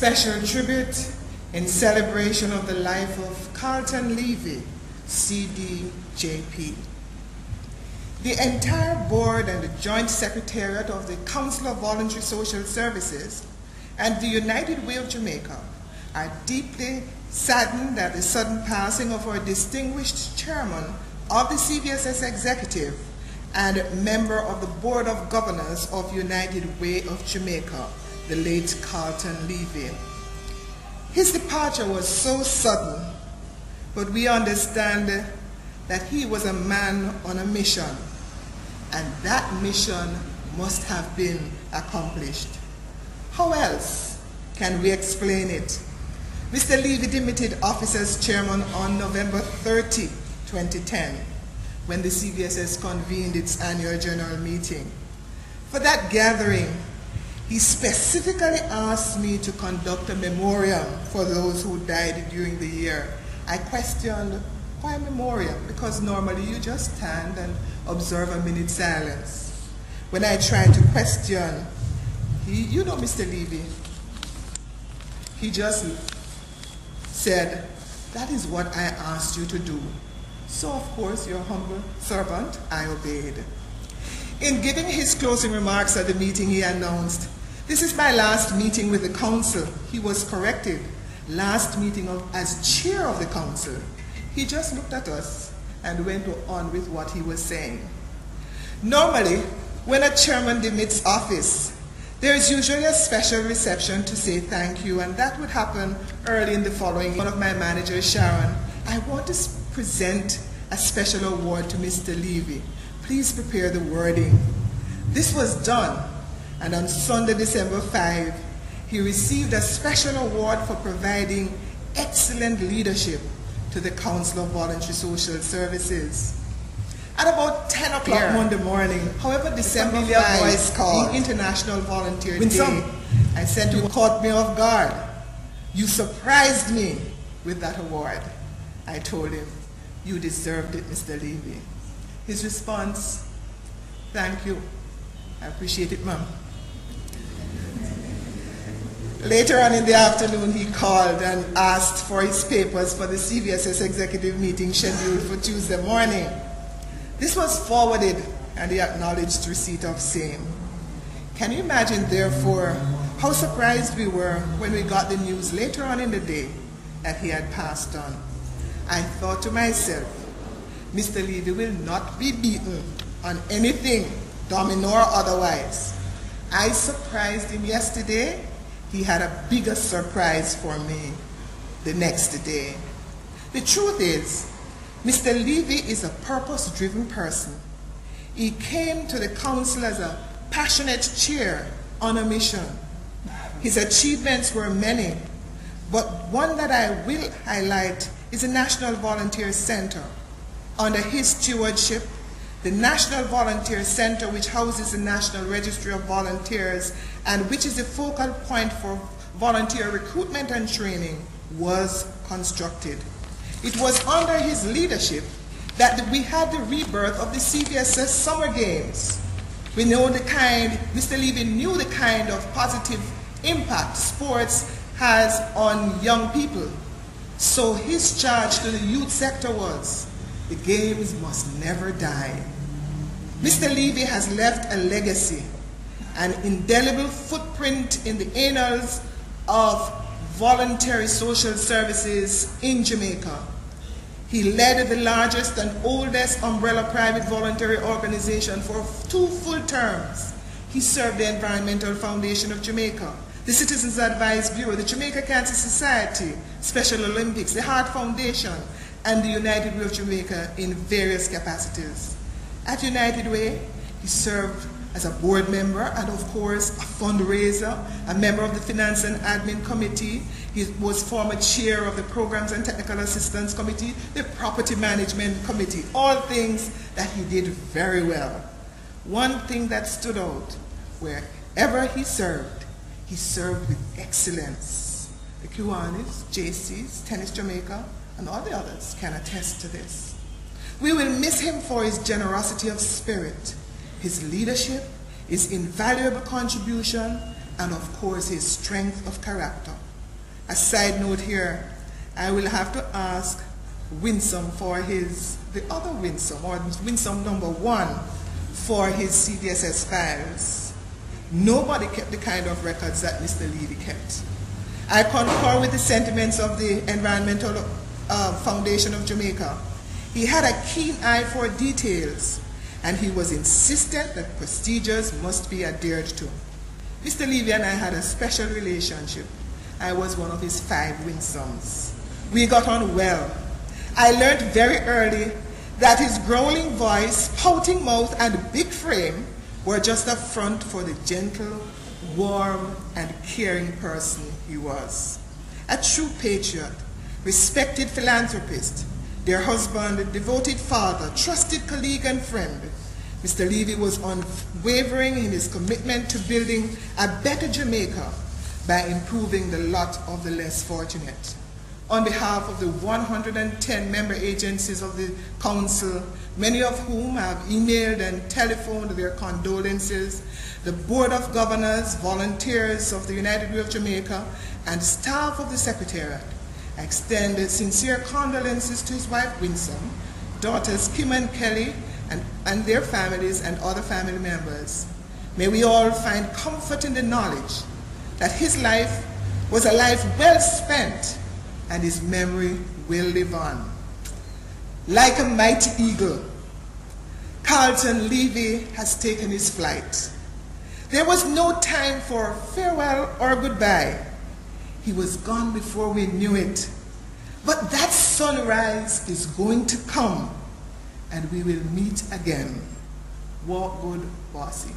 special tribute in celebration of the life of Carlton Levy, CDJP. The entire board and the joint secretariat of the Council of Voluntary Social Services and the United Way of Jamaica are deeply saddened at the sudden passing of our distinguished chairman of the CVSS executive and member of the Board of Governors of United Way of Jamaica, the late Carlton Levy. His departure was so sudden, but we understand that he was a man on a mission, and that mission must have been accomplished. How else can we explain it? Mr. Levy demitted office as chairman on November 30, 2010, when the CVSS convened its annual general meeting. For that gathering, he specifically asked me to conduct a memoriam for those who died during the year. I questioned, why memoriam? Because normally you just stand and observe a minute silence. When I tried to question, you know Mr. Levy, he just said, that is what I asked you to do. So of course, your humble servant, I obeyed. In giving his closing remarks at the meeting, he announced, this is my last meeting with the council. He was corrected, last meeting as chair of the council. He just looked at us and went on with what he was saying. Normally, when a chairman demits office, there is usually a special reception to say thank you, and that would happen early in the following. One of my managers, Sharon, I want to present a special award to Mr. Levy. Please prepare the wording. This was done, and on Sunday, December 5, he received a special award for providing excellent leadership to the Council of Voluntary Social Services. At about 10 o'clock Monday morning, however, December 5, the International Volunteer Day, I said you caught me off guard. You surprised me with that award. I told him, you deserved it, Mr. Levy. His response, thank you. I appreciate it, ma'am. Later on in the afternoon, he called and asked for his papers for the CVSS executive meeting scheduled for Tuesday morning. This was forwarded, and he acknowledged receipt of same. Can you imagine, therefore, how surprised we were when we got the news later on in the day that he had passed on? I thought to myself, Mr. Levy will not be beaten on anything, domino or otherwise. I surprised him yesterday. He had a bigger surprise for me the next day. The truth is, Mr. Levy is a purpose-driven person. He came to the council as a passionate chair on a mission. His achievements were many, but one that I will highlight is the National Volunteer Center. Under his stewardship, the National Volunteer Center, which houses the National Registry of Volunteers and which is the focal point for volunteer recruitment and training, was constructed. It was under his leadership that we had the rebirth of the CVSS Summer Games. We know the kind, Mr. Levy knew the kind of positive impact sports has on young people. So his charge to the youth sector was, the games must never die. Mr. Levy has left a legacy, an indelible footprint in the annals of voluntary social services in Jamaica. He led the largest and oldest umbrella private voluntary organization for 2 full terms. He served the Environmental Foundation of Jamaica, the Citizens Advice Bureau, the Jamaica Cancer Society, Special Olympics, the Heart Foundation, and the United Way of Jamaica in various capacities. At United Way, he served as a board member and, of course, a fundraiser, a member of the Finance and Admin Committee. He was former chair of the Programs and Technical Assistance Committee, the Property Management Committee, all things that he did very well. One thing that stood out, wherever he served with excellence. The Kiwanis, JCs, Tennis Jamaica, and all the others can attest to this. We will miss him for his generosity of spirit, his leadership, his invaluable contribution, and of course his strength of character. A side note here, I will have to ask Winsome for the other Winsome, or Winsome number 1, for his CVSS files. Nobody kept the kind of records that Mr. Levy kept. I concur with the sentiments of the Environmental Foundation of Jamaica. He had a keen eye for details, and he was insistent that procedures must be adhered to. Mr. Levy and I had a special relationship. I was one of his 5 Winsomes. We got on well. I learned very early that his growling voice, pouting mouth, and big frame were just a front for the gentle, warm, and caring person he was. A true patriot, respected philanthropist, their husband, devoted father, trusted colleague and friend, Mr. Levy was unwavering in his commitment to building a better Jamaica by improving the lot of the less fortunate. On behalf of the 110 member agencies of the Council, many of whom have emailed and telephoned their condolences, the Board of Governors, volunteers of the United Way of Jamaica, and staff of the Secretariat, I extend sincere condolences to his wife Winsome, daughters Kim and Kelly, and their families and other family members. May we all find comfort in the knowledge that his life was a life well spent, and his memory will live on. Like a mighty eagle, Carlton Levy has taken his flight. There was no time for farewell or goodbye. He was gone before we knew it. But that sunrise is going to come, and we will meet again. Walk good, bossy.